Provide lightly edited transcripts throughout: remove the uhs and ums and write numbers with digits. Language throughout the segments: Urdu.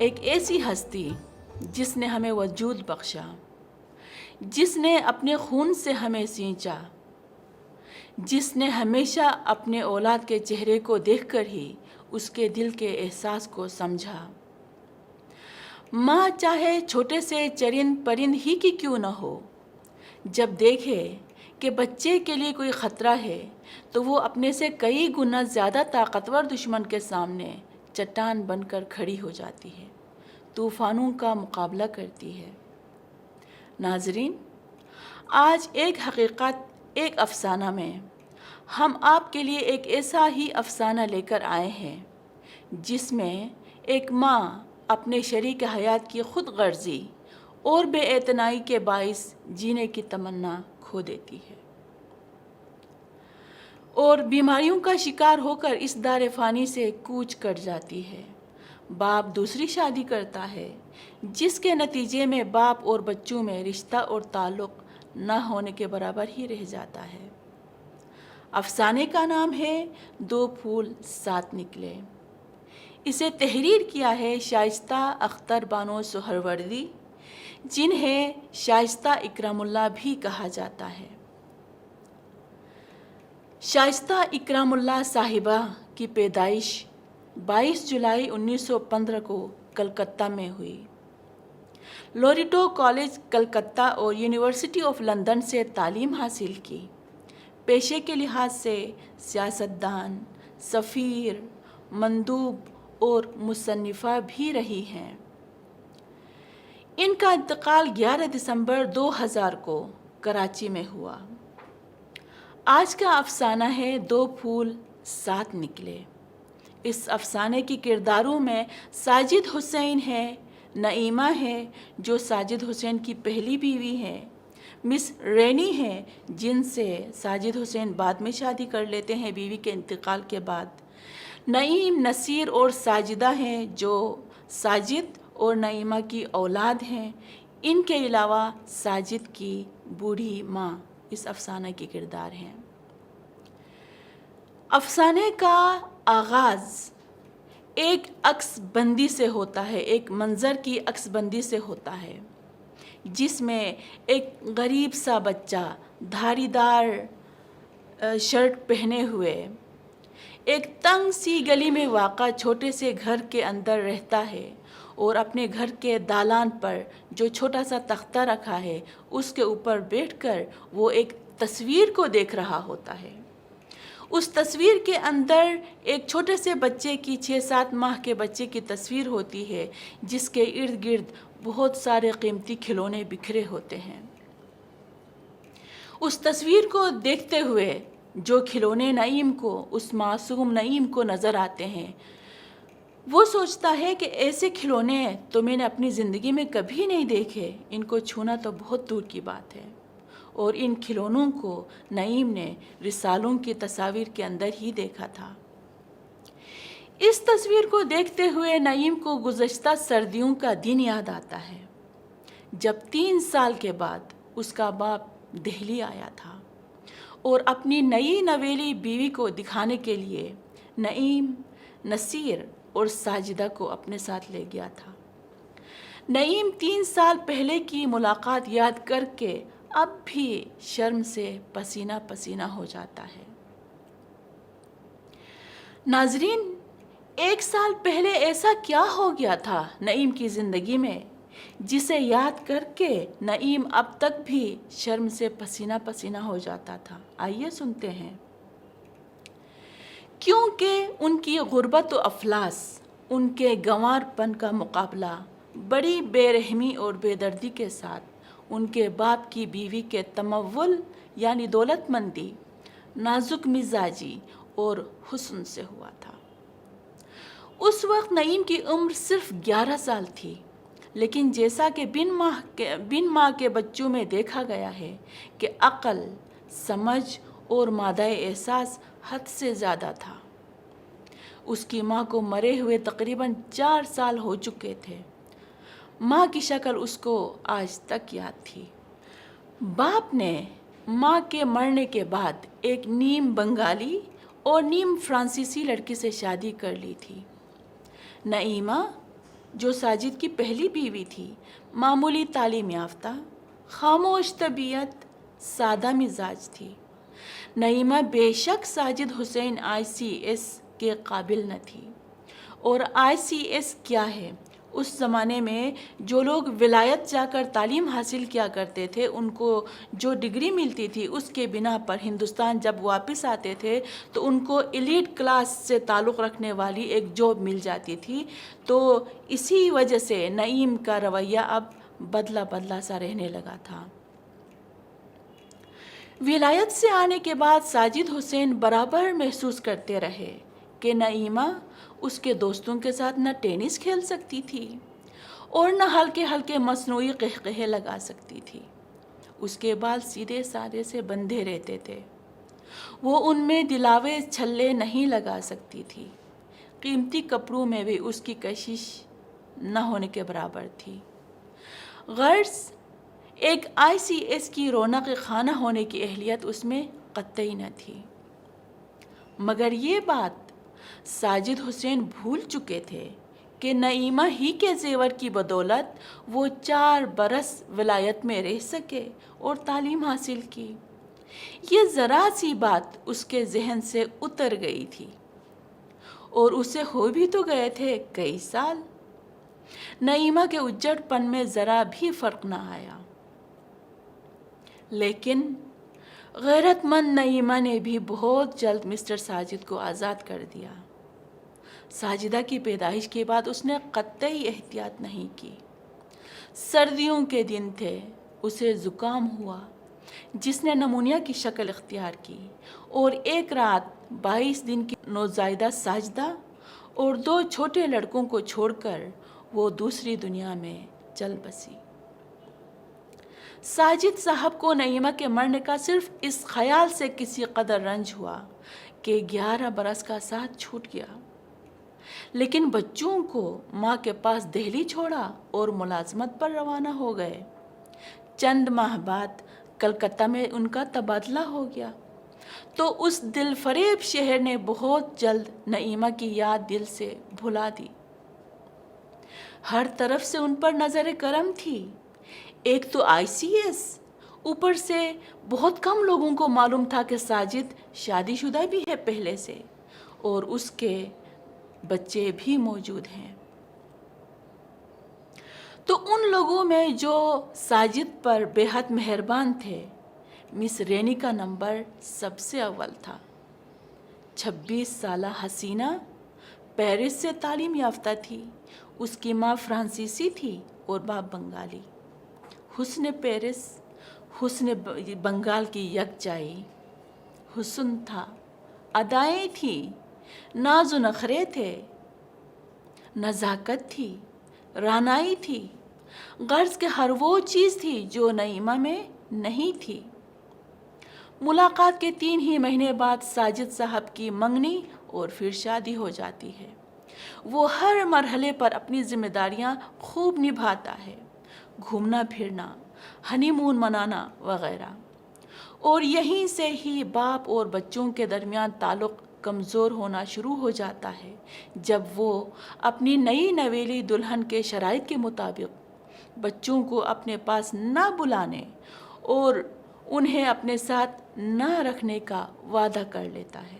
ایک ایسی ہستی جس نے ہمیں وجود بخشا، جس نے اپنے خون سے ہمیں سینچا، جس نے ہمیشہ اپنے اولاد کے چہرے کو دیکھ کر ہی اس کے دل کے احساس کو سمجھا۔ ماں چاہے چھوٹے سے چرند پرند ہی کی کیوں نہ ہو، جب دیکھے کہ بچے کے لیے کوئی خطرہ ہے تو وہ اپنے سے کئی گنا زیادہ طاقتور دشمن کے سامنے چٹان بن کر کھڑی ہو جاتی ہے، طوفانوں کا مقابلہ کرتی ہے۔ ناظرین، آج ایک حقیقت، ایک افسانہ میں ہم آپ کے لیے ایک ایسا ہی افسانہ لے کر آئے ہیں جس میں ایک ماں اپنے شریک حیات کی خود غرضی اور بے اعتنائی کے باعث جینے کی تمنا کھو دیتی ہے اور بیماریوں کا شکار ہو کر اس دار فانی سے کوچ کر جاتی ہے۔ باپ دوسری شادی کرتا ہے جس کے نتیجے میں باپ اور بچوں میں رشتہ اور تعلق نہ ہونے کے برابر ہی رہ جاتا ہے۔ افسانے کا نام ہے دو پھول سات نکلے۔ اسے تحریر کیا ہے شائستہ اختر بانو سہروردی، جنہیں شائستہ اکرام اللہ بھی کہا جاتا ہے۔ شائستہ اکرام اللہ صاحبہ کی پیدائش 22 جولائی 1915 کو کلکتہ میں ہوئی۔ لوریٹو کالج کلکتہ اور یونیورسٹی آف لندن سے تعلیم حاصل کی۔ پیشے کے لحاظ سے سیاستدان، سفیر، مندوب اور مصنفہ بھی رہی ہیں۔ ان کا انتقال 11 دسمبر 2000 کو کراچی میں ہوا۔ آج کا افسانہ ہے دو پھول سات نکلے۔ اس افسانے کی کرداروں میں ساجد حسین ہے، نعیمہ ہے جو ساجد حسین کی پہلی بیوی ہے، مس رینی ہے جن سے ساجد حسین بعد میں شادی کر لیتے ہیں بیوی کے انتقال کے بعد، نعیم، نصیر اور ساجدہ ہیں جو ساجد اور نعیمہ کی اولاد ہیں۔ ان کے علاوہ ساجد کی بوڑھی ماں اس افسانے کی کردار ہیں۔ افسانے کا آغاز ایک عکس بندی سے ہوتا ہے، ایک منظر کی عکس بندی سے ہوتا ہے جس میں ایک غریب سا بچہ دھاری دار شرٹ پہنے ہوئے ایک تنگ سی گلی میں واقع چھوٹے سے گھر کے اندر رہتا ہے اور اپنے گھر کے دالان پر جو چھوٹا سا تختہ رکھا ہے اس کے اوپر بیٹھ کر وہ ایک تصویر کو دیکھ رہا ہوتا ہے۔ اس تصویر کے اندر ایک چھوٹے سے بچے کی 6-7 ماہ کے بچے کی تصویر ہوتی ہے جس کے ارد گرد بہت سارے قیمتی کھلونے بکھرے ہوتے ہیں۔ اس تصویر کو دیکھتے ہوئے جو کھلونے نعیم کو، اس معصوم نعیم کو نظر آتے ہیں، وہ سوچتا ہے کہ ایسے کھلونے تو میں نے اپنی زندگی میں کبھی نہیں دیکھے، ان کو چھونا تو بہت دور کی بات ہے۔ اور ان کھلونوں کو نعیم نے رسالوں کی تصاویر کے اندر ہی دیکھا تھا۔ اس تصویر کو دیکھتے ہوئے نعیم کو گزشتہ سردیوں کا دن یاد آتا ہے جب 3 سال کے بعد اس کا باپ دہلی آیا تھا اور اپنی نئی نویلی بیوی کو دکھانے کے لیے نعیم، نصیر اور ساجدہ کو اپنے ساتھ لے گیا تھا۔ نعیم 3 سال پہلے کی ملاقات یاد کر کے اب بھی شرم سے پسینہ پسینہ ہو جاتا ہے۔ ناظرین، 1 سال پہلے ایسا کیا ہو گیا تھا نعیم کی زندگی میں جسے یاد کر کے نعیم اب تک بھی شرم سے پسینہ پسینہ ہو جاتا تھا؟ آئیے سنتے ہیں۔ کیونکہ ان کی غربت و افلاس، ان کے گنوار پن کا مقابلہ بڑی بے رحمی اور بے دردی کے ساتھ ان کے باپ کی بیوی کے تمول یعنی دولت مندی، نازک مزاجی اور حسن سے ہوا تھا۔ اس وقت نعیم کی عمر صرف 11 سال تھی، لیکن جیسا کہ بن ماں کے بچوں میں دیکھا گیا ہے کہ عقل، سمجھ اور مادہ احساس حد سے زیادہ تھا۔ اس کی ماں کو مرے ہوئے تقریباً 4 سال ہو چکے تھے۔ ماں کی شکل اس کو آج تک یاد تھی۔ باپ نے ماں کے مرنے کے بعد ایک نیم بنگالی اور نیم فرانسیسی لڑکی سے شادی کر لی تھی۔ نعیمہ جو ساجد کی پہلی بیوی تھی، معمولی تعلیم یافتہ، خاموش طبیعت، سادہ مزاج تھی۔ نعیمہ بے شک ساجد حسین ICS کے قابل نہ تھی، اور ICS کیا ہے؟ اس زمانے میں جو لوگ ولایت جا کر تعلیم حاصل کیا کرتے تھے، ان کو جو ڈگری ملتی تھی اس کے بنا پر ہندوستان جب واپس آتے تھے تو ان کو ایلیٹ کلاس سے تعلق رکھنے والی ایک جاب مل جاتی تھی۔ تو اسی وجہ سے نعیم کا رویہ اب بدلہ سا رہنے لگا تھا۔ ولایت سے آنے کے بعد ساجد حسین برابر محسوس کرتے رہے کہ نعیمہ اس کے دوستوں کے ساتھ نہ ٹینس کھیل سکتی تھی اور نہ ہلکے ہلکے مصنوعی قہقہے لگا سکتی تھی۔ اس کے بال سیدھے سادے سے بندھے رہتے تھے، وہ ان میں دلاوے چھلے نہیں لگا سکتی تھی۔ قیمتی کپڑوں میں بھی اس کی کشش نہ ہونے کے برابر تھی۔ غرض ایک ICS کی رونق خانہ ہونے کی اہلیت اس میں قطعی نہ تھی۔ مگر یہ بات ساجد حسین بھول چکے تھے کہ نعیمہ ہی کے زیور کی بدولت وہ 4 برس ولایت میں رہ سکے اور تعلیم حاصل کی۔ یہ ذرا سی بات اس کے ذہن سے اتر گئی تھی، اور اسے ہو بھی تو گئے تھے کئی سال۔ نعیمہ کے اجڑ پن میں ذرا بھی فرق نہ آیا، لیکن غیرت مند نعیمہ نے بھی بہت جلد مسٹر ساجد کو آزاد کر دیا۔ ساجدہ کی پیدائش کے بعد اس نے قطعی احتیاط نہیں کی۔ سردیوں کے دن تھے، اسے زکام ہوا جس نے نمونیا کی شکل اختیار کی، اور ایک رات 22 دن کی نوزائیدہ ساجدہ اور 2 چھوٹے لڑکوں کو چھوڑ کر وہ دوسری دنیا میں چل بسی۔ ساجد صاحب کو نعیمہ کے مرنے کا صرف اس خیال سے کسی قدر رنج ہوا کہ 11 برس کا ساتھ چھوٹ گیا، لیکن بچوں کو ماں کے پاس دہلی چھوڑا اور ملازمت پر روانہ ہو گئے۔ چند ماہ بعد کلکتہ میں ان کا تبادلہ ہو گیا، تو اس دل فریب شہر نے بہت جلد نعیمہ کی یاد دل سے بھلا دی۔ ہر طرف سے ان پر نظر کرم تھی۔ ایک تو ICS، اوپر سے بہت کم لوگوں کو معلوم تھا کہ ساجد شادی شدہ بھی ہے پہلے سے، اور اس کے بچے بھی موجود ہیں۔ تو ان لوگوں میں جو ساجد پر بے حد مہربان تھے، مس رینی کا نمبر سب سے اول تھا۔ 26 سالہ حسینہ پیرس سے تعلیم یافتہ تھی۔ اس کی ماں فرانسیسی تھی اور باپ بنگالی۔ حسن پیرس، حسن بنگال کی یکجائی، حسن تھا، ادائیں تھیں، ناز و نخرے تھے، نزاکت تھی، رعنائی تھی، غرض کہ ہر وہ چیز تھی جو نعیمہ میں نہیں تھی۔ ملاقات کے 3 ہی مہینے بعد ساجد صاحب کی منگنی اور پھر شادی ہو جاتی ہے۔ وہ ہر مرحلے پر اپنی ذمہ داریاں خوب نبھاتا ہے، گھومنا پھرنا، ہنی مون منانا وغیرہ، اور یہیں سے ہی باپ اور بچوں کے درمیان تعلق کمزور ہونا شروع ہو جاتا ہے جب وہ اپنی نئی نویلی دلہن کے شرائط کے مطابق بچوں کو اپنے پاس نہ بلانے اور انہیں اپنے ساتھ نہ رکھنے کا وعدہ کر لیتا ہے،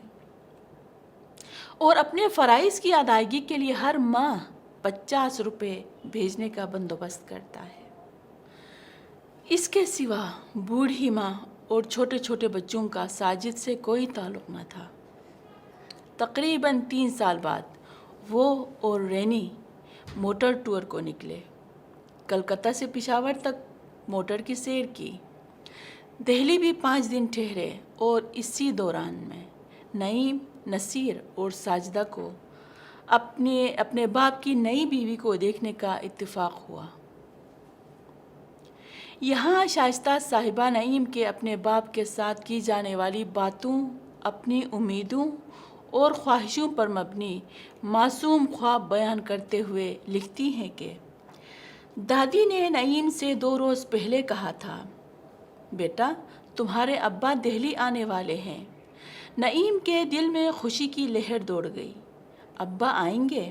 اور اپنے فرائض کی ادائیگی کے لیے ہر ماہ 50 روپے بھیجنے کا بندوبست کرتا ہے۔ اس کے سوا بوڑھی ماں اور چھوٹے چھوٹے بچوں کا ساجد سے کوئی تعلق نہ تھا۔ تقریباً 3 سال بعد وہ اور رینی موٹر ٹور کو نکلے۔ کلکتہ سے پشاور تک موٹر کی سیر کی، دہلی بھی 5 دن ٹھہرے، اور اسی دوران میں نعیم، نصیر اور ساجدہ کو اپنے باپ کی نئی بیوی کو دیکھنے کا اتفاق ہوا۔ یہاں شائستہ صاحبہ نعیم کے اپنے باپ کے ساتھ کی جانے والی باتوں، اپنی امیدوں اور خواہشوں پر مبنی معصوم خواب بیان کرتے ہوئے لکھتی ہیں کہ دادی نے نعیم سے 2 روز پہلے کہا تھا، بیٹا تمہارے ابا دہلی آنے والے ہیں۔ نعیم کے دل میں خوشی کی لہر دوڑ گئی۔ ابا آئیں گے؟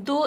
2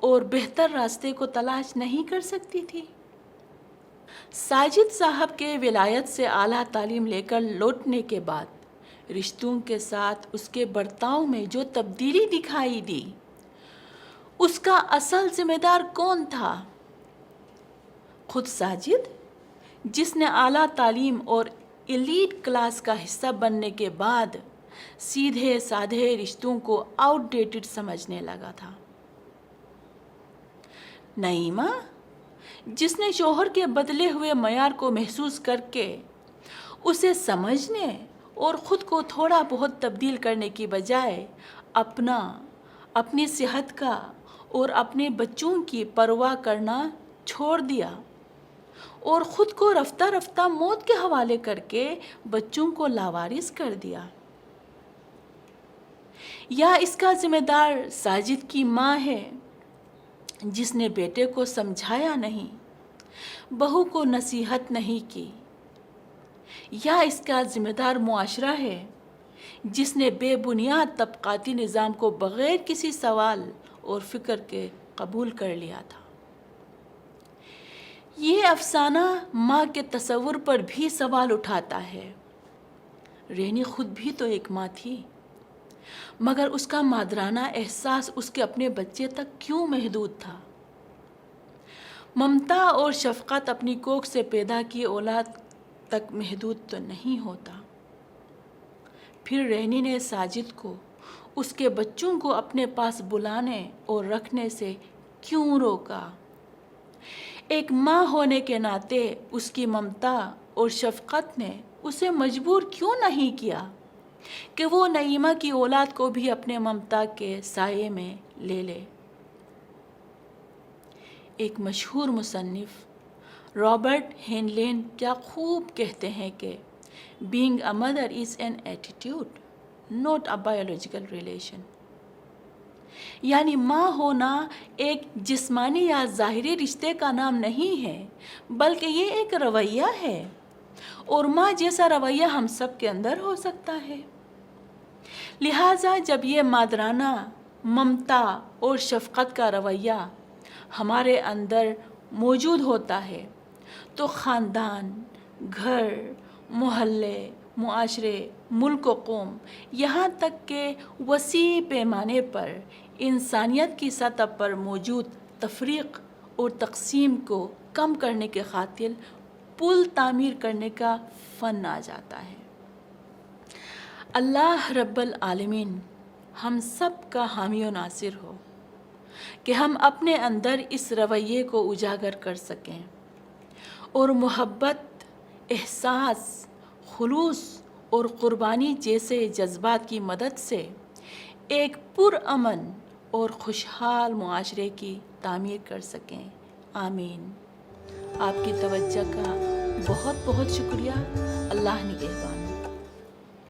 اور بہتر راستے کو تلاش نہیں کر سکتی تھی؟ ساجد صاحب کے ولایت سے اعلیٰ تعلیم لے کر لوٹنے کے بعد رشتوں کے ساتھ اس کے برتاؤ میں جو تبدیلی دکھائی دی، اس کا اصل ذمہ دار کون تھا؟ خود ساجد، جس نے اعلیٰ تعلیم اور ایلیٹ کلاس کا حصہ بننے کے بعد سیدھے سادھے رشتوں کو آؤٹ ڈیٹڈ سمجھنے لگا تھا۔ نعیمہ، جس نے شوہر کے بدلے ہوئے معیار کو محسوس کر کے اسے سمجھنے اور خود کو تھوڑا بہت تبدیل کرنے کی بجائے اپنی صحت کا اور اپنے بچوں کی پرواہ کرنا چھوڑ دیا اور خود کو رفتہ رفتہ موت کے حوالے کر کے بچوں کو لاوارث کر دیا۔ یا اس کا ذمہ دار ساجد کی ماں ہے، جس نے بیٹے کو سمجھایا نہیں، بہو کو نصیحت نہیں کی؟ یا اس کا ذمہ دار معاشرہ ہے، جس نے بے بنیاد طبقاتی نظام کو بغیر کسی سوال اور فکر کے قبول کر لیا تھا؟ یہ افسانہ ماں کے تصور پر بھی سوال اٹھاتا ہے۔ رینی خود بھی تو ایک ماں تھی، مگر اس کا مادرانہ احساس اس کے اپنے بچے تک کیوں محدود تھا؟ ممتا اور شفقت اپنی کوکھ سے پیدا کی اولاد تک محدود تو نہیں ہوتا۔ پھر رینی نے ساجد کو اس کے بچوں کو اپنے پاس بلانے اور رکھنے سے کیوں روکا؟ ایک ماں ہونے کے ناطے اس کی ممتا اور شفقت نے اسے مجبور کیوں نہیں کیا کہ وہ نعیمہ کی اولاد کو بھی اپنے ممتا کے سائے میں لے لے؟ ایک مشہور مصنف رابرٹ ہینلین کیا خوب کہتے ہیں کہ being a mother is an attitude, not a biological relation۔ یعنی ماں ہونا ایک جسمانی یا ظاہری رشتے کا نام نہیں ہے، بلکہ یہ ایک رویہ ہے، اور ماں جیسا رویہ ہم سب کے اندر ہو سکتا ہے۔ لہٰذا جب یہ مادرانہ ممتا اور شفقت کا رویہ ہمارے اندر موجود ہوتا ہے تو خاندان، گھر، محلے، معاشرے، ملک و قوم، یہاں تک کہ وسیع پیمانے پر انسانیت کی سطح پر موجود تفریق اور تقسیم کو کم کرنے کے خاطر پل تعمیر کرنے کا فن آ جاتا ہے۔ اللہ رب العالمین ہم سب کا حامی و ناصر ہو کہ ہم اپنے اندر اس رویے کو اجاگر کر سکیں اور محبت، احساس، خلوص اور قربانی جیسے جذبات کی مدد سے ایک پرامن اور خوشحال معاشرے کی تعمیر کر سکیں۔ آمین۔ آپ کی توجہ کا بہت بہت شکریہ۔ اللہ نگہبان۔